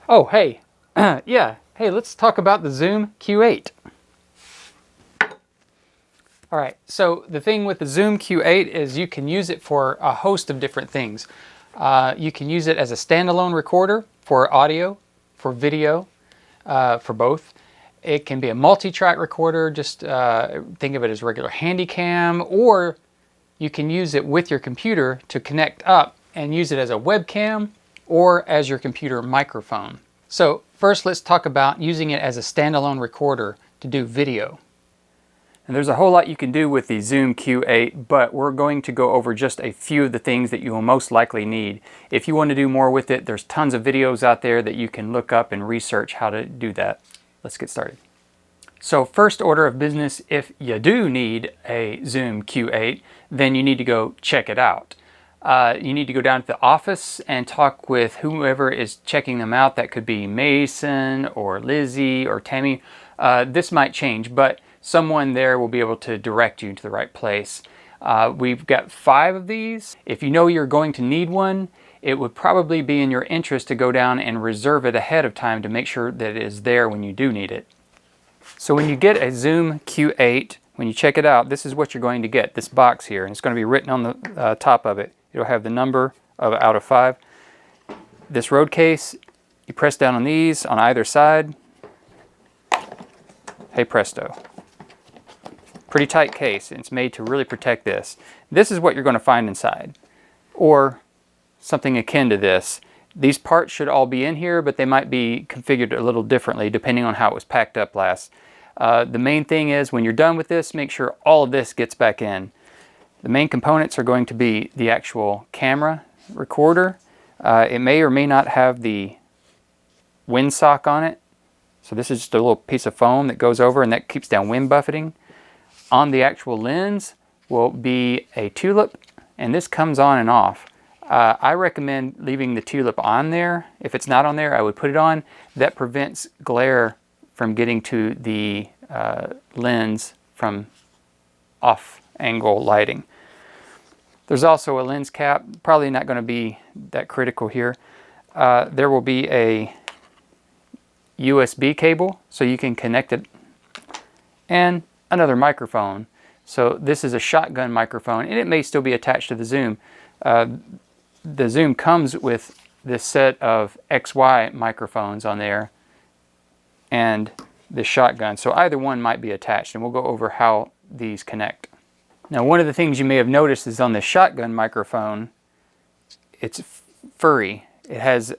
Oh, hey, yeah, hey, let's talk about the Zoom Q8. All right, so the thing with the Zoom Q8 is you can use it for a host of different things. You can use it as a standalone recorder for audio, for video, for both. It can be a multi-track recorder, just think of it as regular Handycam, or you can use it with your computer to connect up and use it as a webcam or as your computer microphone. So first let's talk about using it as a standalone recorder to do video. And there's a whole lot you can do with the Zoom Q8, but we're going to go over just a few of the things that you will most likely need. If you want to do more with it, there's tons of videos out there that you can look up and research how to do that. Let's get started. So first order of business, if you do need a Zoom Q8, then you need to go check it out. You need to go down to the office and talk with whoever is checking them out. That could be Mason or Lizzie or Tammy. This might change, but someone there will be able to direct you to the right place. We've got 5 of these. If you know you're going to need one, it would probably be in your interest to go down and reserve it ahead of time to make sure that it is there when you do need it. So when you get a Zoom Q8, when you check it out, this is what you're going to get, this box here, and it's going to be written on the top of it. It'll have the number out of 5. This road case, you press down on these on either side. Hey presto. Pretty tight case. It's made to really protect this. This is what you're going to find inside, or something akin to this. These parts should all be in here, but they might be configured a little differently depending on how it was packed up last. The main thing is when you're done with this, make sure all of this gets back in. The main components are going to be the actual camera recorder. It may or may not have the windsock on it. So this is just a little piece of foam that goes over and that keeps down wind buffeting. On the actual lens will be a tulip, and this comes on and off. I recommend leaving the tulip on there. If it's not on there, I would put it on. That prevents glare from getting to the lens from off-angle lighting. There's also a lens cap, probably not going to be that critical here. There will be a USB cable so you can connect it, and another microphone. So this is a shotgun microphone, and it may still be attached to the Zoom. The Zoom comes with this set of XY microphones on there and the shotgun. So either one might be attached, and we'll go over how these connect. Now, one of the things you may have noticed is on the shotgun microphone, it's furry. It has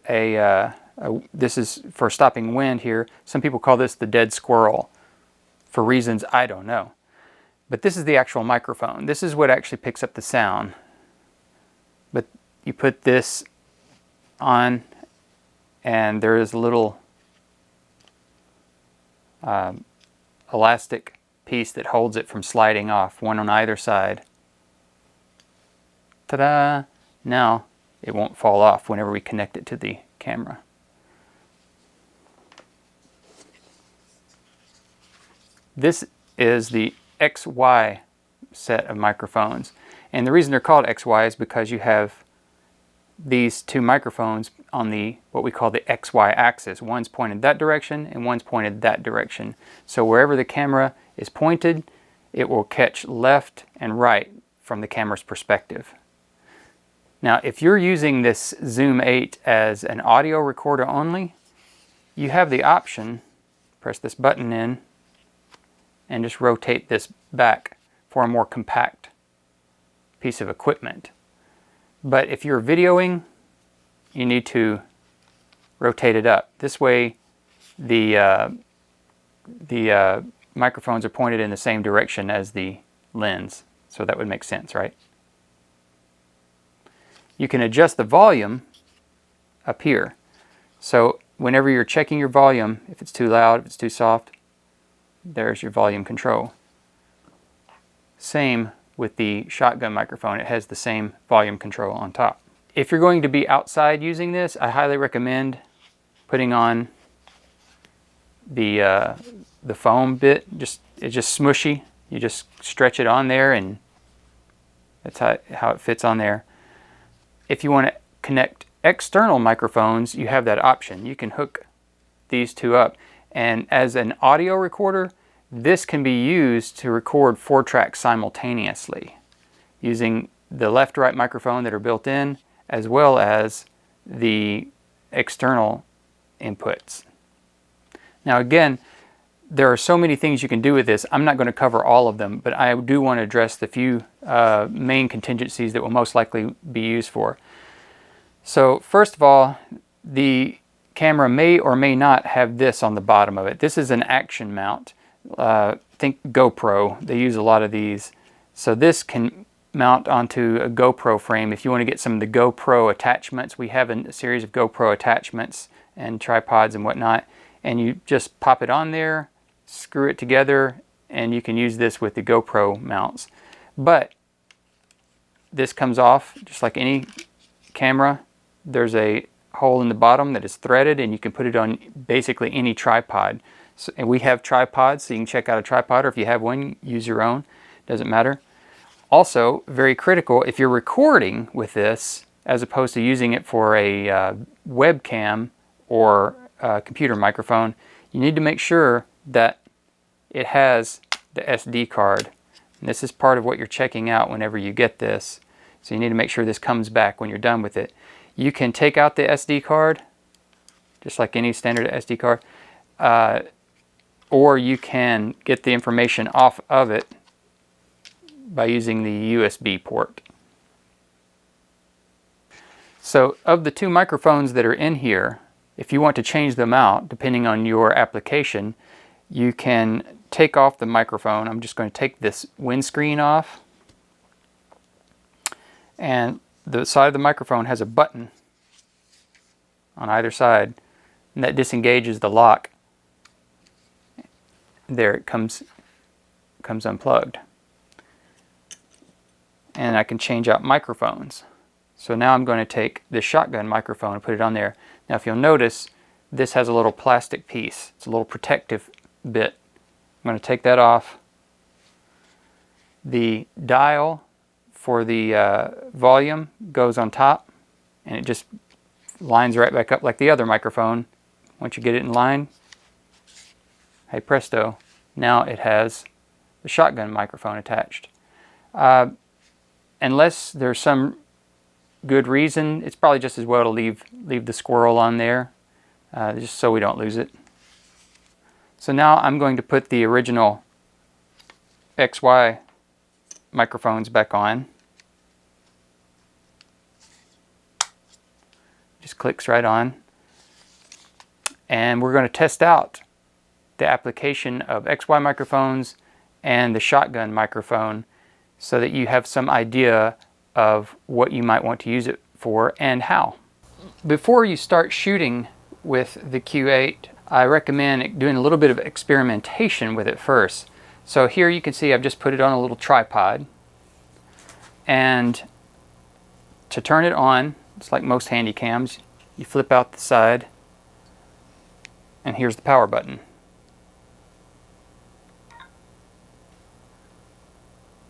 this is for stopping wind here. Some people call this the dead squirrel for reasons I don't know. But this is the actual microphone. This is what actually picks up the sound. But you put this on, and there is a little elastic piece that holds it from sliding off, one on either side. Ta-da! Now it won't fall off whenever we connect it to the camera. This is the XY set of microphones, and the reason they're called XY is because you have these 2 microphones on the what we call the XY axis. One's pointed that direction and one's pointed that direction. So wherever the camera is pointed, it will catch left and right from the camera's perspective. Now, if you're using this Zoom 8 as an audio recorder only, you have the option, press this button in, and just rotate this back for a more compact piece of equipment. But if you're videoing, you need to rotate it up. This way the microphones are pointed in the same direction as the lens. So that would make sense, right? You can adjust the volume up here. So whenever you're checking your volume, if it's too loud, if it's too soft, there's your volume control. Same with the shotgun microphone. It has the same volume control on top. If you're going to be outside using this, I highly recommend putting on the foam bit. It's just smushy. You just stretch it on there, and that's how it fits on there. If you want to connect external microphones, you have that option. You can hook these two up. And as an audio recorder, this can be used to record 4 tracks simultaneously using the left-right microphone that are built in, as well as the external inputs. Now again, there are so many things you can do with this. I'm not going to cover all of them, but I do want to address the few main contingencies that will most likely be used for. So first of all, the camera may or may not have this on the bottom of it. This is an action mount. Think GoPro. They use a lot of these. So this can mount onto a GoPro frame. If you want to get some of the GoPro attachments, we have a series of GoPro attachments and tripods and whatnot. And you just pop it on there, screw it together, and you can use this with the GoPro mounts. But this comes off just like any camera. There's a hole in the bottom that is threaded, and you can put it on basically any tripod. So, and we have tripods, so you can check out a tripod, or if you have one, use your own. Doesn't matter. Also, very critical, if you're recording with this, as opposed to using it for a webcam or a computer microphone, you need to make sure that it has the SD card. And this is part of what you're checking out whenever you get this. So you need to make sure this comes back when you're done with it. You can take out the SD card, just like any standard SD card, or you can get the information off of it by using the USB port. So of the 2 microphones that are in here, if you want to change them out, depending on your application, you can take off the microphone. I'm just going to take this windscreen off. And the side of the microphone has a button on either side, and that disengages the lock. There it comes unplugged. And I can change out microphones. So now I'm going to take this shotgun microphone and put it on there. Now if you'll notice, this has a little plastic piece. It's a little protective bit. I'm going to take that off. The dial for the volume goes on top, and it just lines right back up like the other microphone. Once you get it in line, hey presto, now it has the shotgun microphone attached. Unless there's some good reason, it's probably just as well to leave the squirrel on there, just so we don't lose it. So now I'm going to put the original XY microphones back on. Just clicks right on. And we're going to test out the application of XY microphones and the shotgun microphone so that you have some idea of what you might want to use it for and how. Before you start shooting with the Q8, I recommend doing a little bit of experimentation with it first. So here you can see I've just put it on a little tripod, and to turn it on, it's like most handy cams, you flip out the side, and here's the power button.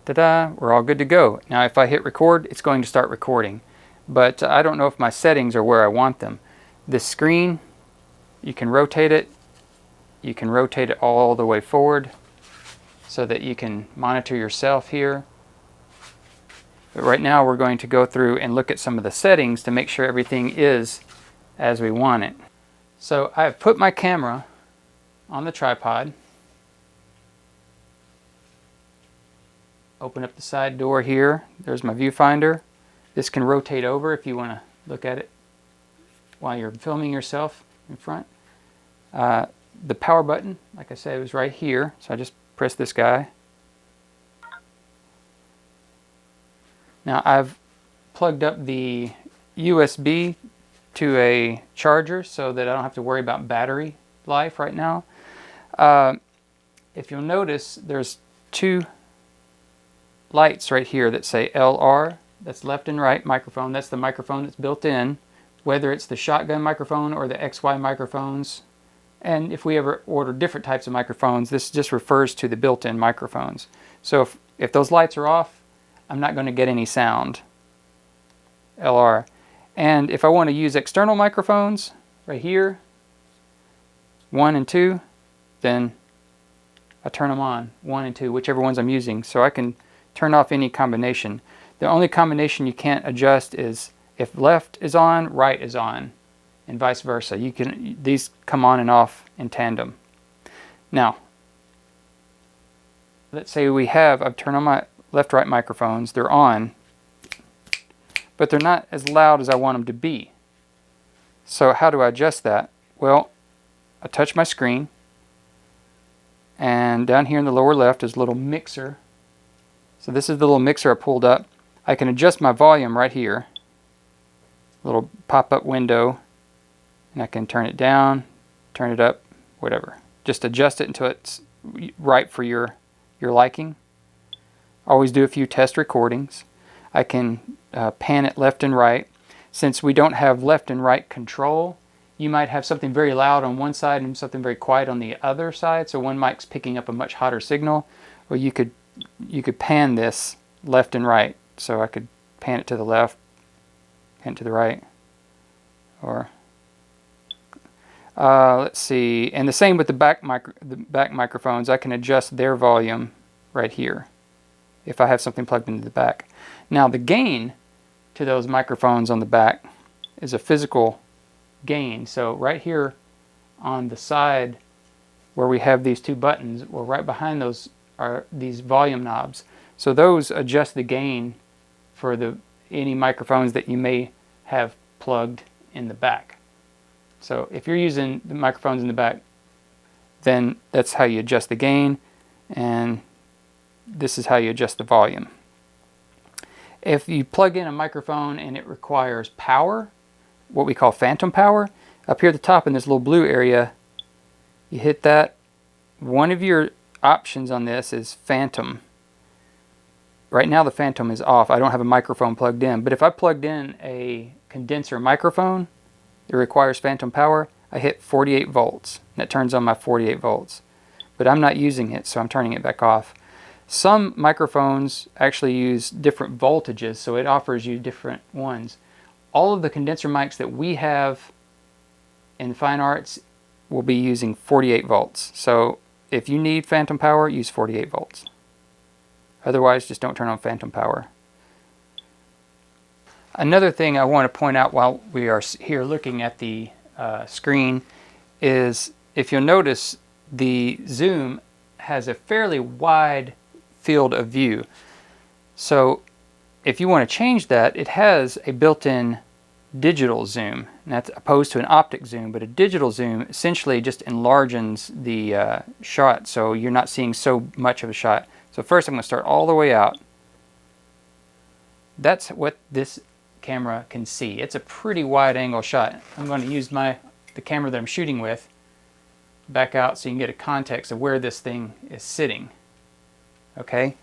Ta-da, we're all good to go. Now if I hit record, it's going to start recording, but I don't know if my settings are where I want them. This screen, you can rotate it. You can rotate it all the way forward so that you can monitor yourself here. But right now we're going to go through and look at some of the settings to make sure everything is as we want it. So I've put my camera on the tripod. Open up the side door here. There's my viewfinder. This can rotate over if you want to look at it while you're filming yourself in front. The power button, like I said, was right here. So I just press this guy. Now I've plugged up the USB to a charger so that I don't have to worry about battery life right now. If you'll notice, there's 2 lights right here that say LR. That's left and right microphone. That's the microphone that's built in, whether it's the shotgun microphone or the XY microphones. And if we ever order different types of microphones, this just refers to the built-in microphones. So if those lights are off, I'm not going to get any sound. LR. And if I want to use external microphones, right here, 1 and 2, then I turn them on, 1 and 2, whichever ones I'm using. So I can turn off any combination. The only combination you can't adjust is if left is on, right is on, and vice versa. These come on and off in tandem. Now, let's say I've turned on my left-right microphones, they're on, but they're not as loud as I want them to be. So how do I adjust that? Well, I touch my screen, and down here in the lower left is a little mixer. So this is the little mixer I pulled up. I can adjust my volume right here. Little pop-up window, and I can turn it down, turn it up, whatever. Just adjust it until it's right for your liking. Always do a few test recordings. I can pan it left and right. Since we don't have left and right control, you might have something very loud on one side and something very quiet on the other side. So one mic's picking up a much hotter signal. Or you could pan this left and right. So I could pan it to the left, pan it to the right, or let's see. And the same with the back microphones. I can adjust their volume right here if I have something plugged into the back. Now the gain to those microphones on the back is a physical gain. So right here on the side where we have these two buttons, well, right behind those are these volume knobs. So those adjust the gain for any microphones that you may have plugged in the back. So if you're using the microphones in the back, then that's how you adjust the gain, and this is how you adjust the volume. If you plug in a microphone and it requires power, what we call phantom power, up here at the top in this little blue area, you hit that. One of your options on this is phantom. Right now the phantom is off. I don't have a microphone plugged in, but if I plugged in a condenser microphone that requires phantom power, I hit 48 volts, and it turns on my 48 volts. But I'm not using it, so I'm turning it back off. Some microphones actually use different voltages, so it offers you different ones. All of the condenser mics that we have in Fine Arts will be using 48 volts. So if you need phantom power, use 48 volts. Otherwise, just don't turn on phantom power. Another thing I want to point out while we are here looking at the screen is, if you'll notice, the zoom has a fairly wide field of view. So if you want to change that, it has a built-in digital zoom, and that's opposed to an optic zoom. But a digital zoom essentially just enlarges the shot, so you're not seeing so much of a shot. So first I'm going to start all the way out. That's what this camera can see. It's a pretty wide angle shot. I'm going to use the camera that I'm shooting with back out so you can get a context of where this thing is sitting. Okay,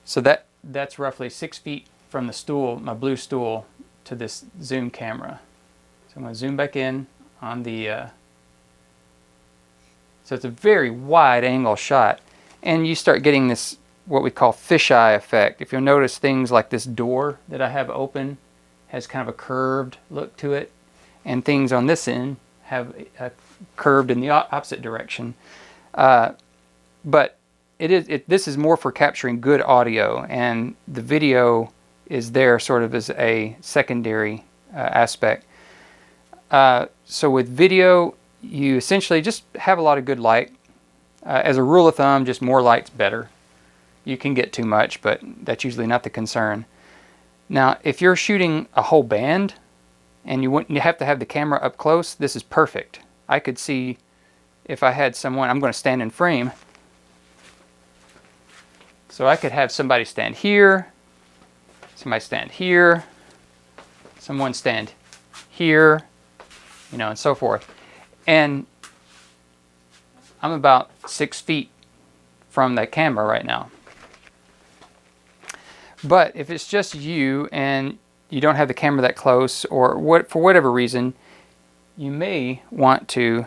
so that's roughly 6 feet from the stool, my blue stool, to this zoom camera. So I'm going to zoom back in on the so it's a very wide angle shot, and you start getting this what we call fisheye effect. If you'll notice, things like this door that I have open has kind of a curved look to it, and things on this end have curved in the opposite direction. But this is more for capturing good audio, and the video is there sort of as a secondary aspect. So with video, you essentially just have a lot of good light. As a rule of thumb, just more light's better. You can get too much, but that's usually not the concern. Now, if you're shooting a whole band and you have to have the camera up close, this is perfect. I could see if I had someone, I'm going to stand in frame. So I could have somebody stand here, somebody stand here, someone stand here, and so forth. And I'm about 6 feet from that camera right now. But if it's just you and you don't have the camera that close, or for whatever reason, you may want to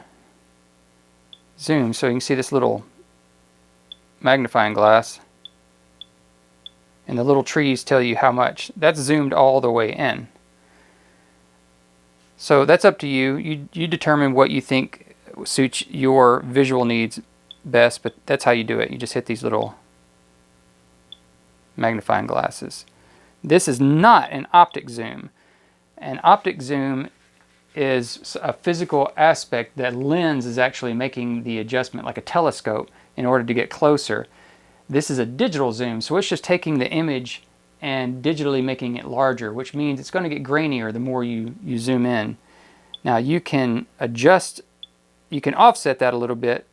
zoom. So you can see this little magnifying glass, and the little trees tell you how much. That's zoomed all the way in. So that's up to you. You determine what you think suits your visual needs best, but that's how you do it. You just hit these little magnifying glasses. This is not an optic zoom. An optic zoom is a physical aspect that lens is actually making the adjustment like a telescope in order to get closer. This is a digital zoom, so it's just taking the image and digitally making it larger, which means it's going to get grainier the more you zoom in. Now you can adjust, you can offset that a little bit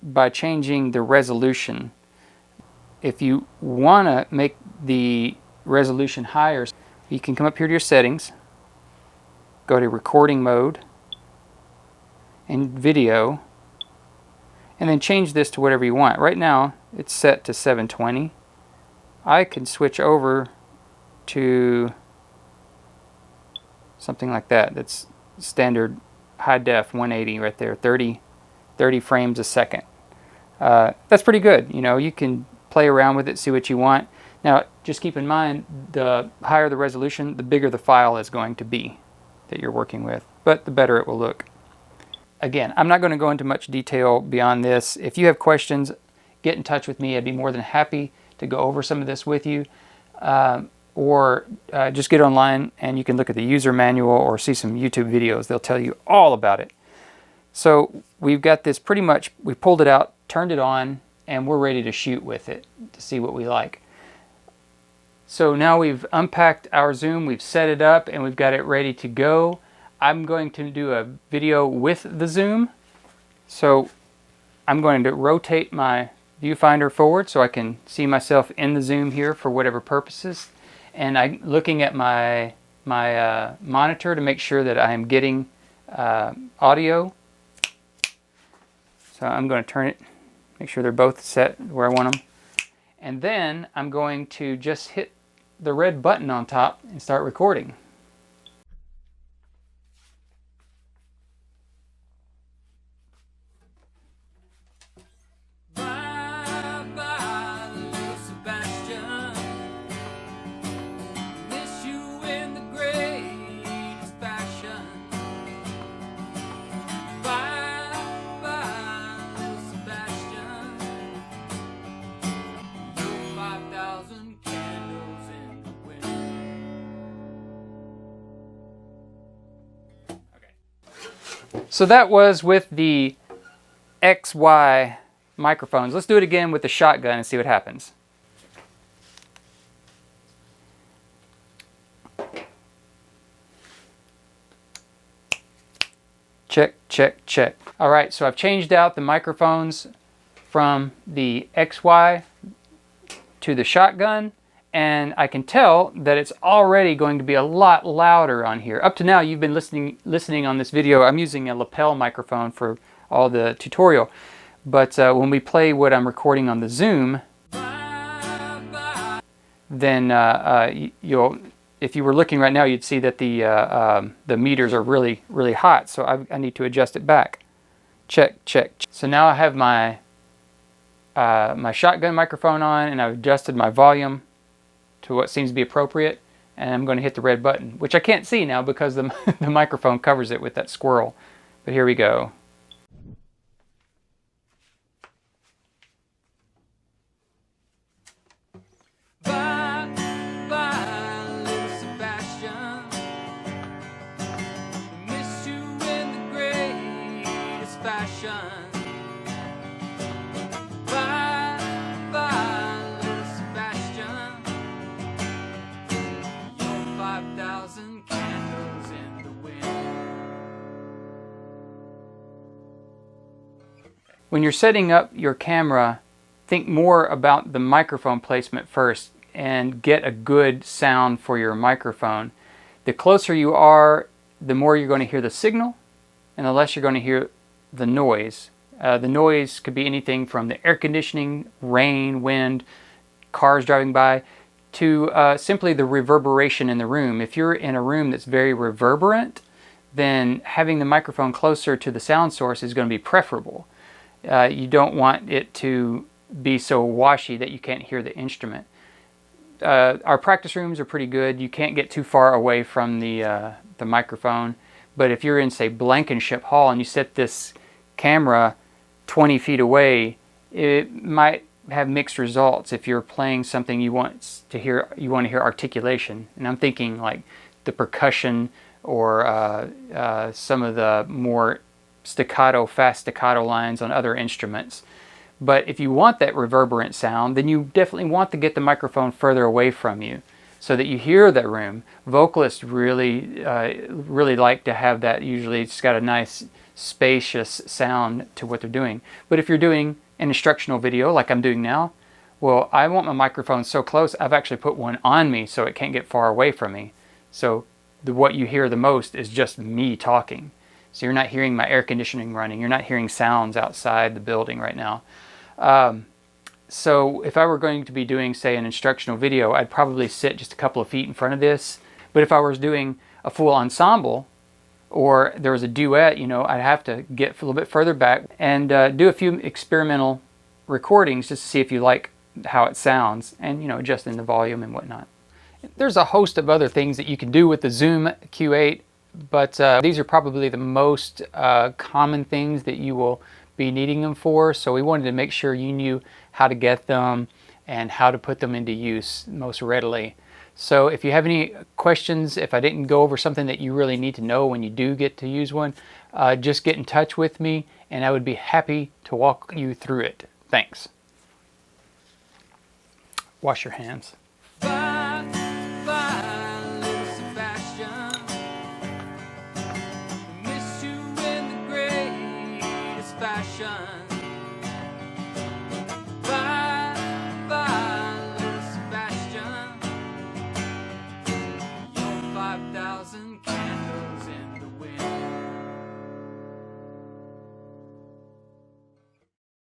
by changing the resolution. If you want to make the resolution higher, you can come up here to your settings, go to recording mode and video, and then change this to whatever you want. Right now it's set to 720. I can switch over to something like that. That's standard high def 180 right there, 30 frames a second. That's pretty good. You know, you can play around with it, see what you want. Now just keep in mind, the higher the resolution, the bigger the file is going to be that you're working with, but the better it will look. Again, I'm not going to go into much detail beyond this. If you have questions, get in touch with me. I'd be more than happy to go over some of this with you, or just get online and you can look at the user manual or see some YouTube videos. They'll tell you all about it. So we've got this pretty much, we pulled it out, turned it on, and we're ready to shoot with it to see what we like. So now we've unpacked our zoom, we've set it up, and we've got it ready to go. I'm going to do a video with the zoom. So I'm going to rotate my viewfinder forward so I can see myself in the zoom here for whatever purposes. And I'm looking at my monitor to make sure that I am getting audio. So I'm going to turn it, make sure they're both set where I want them. And then I'm going to just hit the red button on top and start recording. So that was with the XY microphones. Let's do it again with the shotgun and see what happens. Check, check, check. All right, so I've changed out the microphones from the XY to the shotgun, and I can tell that it's already going to be a lot louder on here. Up to now, you've been listening on this video. I'm using a lapel microphone for all the tutorial, but when we play what I'm recording on the Zoom, then if you were looking right now, you'd see that the meters are really, really hot. So I need to adjust it back. Check, check, check. So now I have my my shotgun microphone on, and I've adjusted my volume to what seems to be appropriate, and I'm going to hit the red button, which I can't see now because the microphone covers it with that squirrel. But here we go. Bye, bye, little Sebastian. Miss you in the greatest fashion. When you're setting up your camera, think more about the microphone placement first and get a good sound for your microphone. The closer you are, the more you're going to hear the signal, and the less you're going to hear the noise. The noise could be anything from the air conditioning, rain, wind, cars driving by, to simply the reverberation in the room. If you're in a room that's very reverberant, then having the microphone closer to the sound source is going to be preferable. You don't want it to be so washy that you can't hear the instrument. Our practice rooms are pretty good. You can't get too far away from the microphone, But if you're in, say, Blankenship Hall and you set this camera 20 feet away, it might have mixed results. If you're playing something you want to hear articulation, and I'm thinking like the percussion or some of the more fast staccato lines on other instruments. But if you want that reverberant sound, then you definitely want to get the microphone further away from you so that you hear that room. Vocalists really like to have that. Usually it's got a nice spacious sound to what they're doing. But if you're doing an instructional video like I'm doing now, well, I want my microphone so close, I've actually put one on me so it can't get far away from me. So what you hear the most is just me talking. So you're not hearing my air conditioning running. You're not hearing sounds outside the building right now. So if I were going to be doing, say, an instructional video, I'd probably sit just a couple of feet in front of this. But if I was doing a full ensemble or there was a duet, you know, I'd have to get a little bit further back and do a few experimental recordings just to see if you like how it sounds and, you know, adjusting the volume and whatnot. There's a host of other things that you can do with the Zoom Q8, but these are probably the most common things that you will be needing them for. So we wanted to make sure you knew how to get them and how to put them into use most readily. So if you have any questions, if I didn't go over something that you really need to know when you do get to use one, just get in touch with me and I would be happy to walk you through it. Thanks. Wash your hands.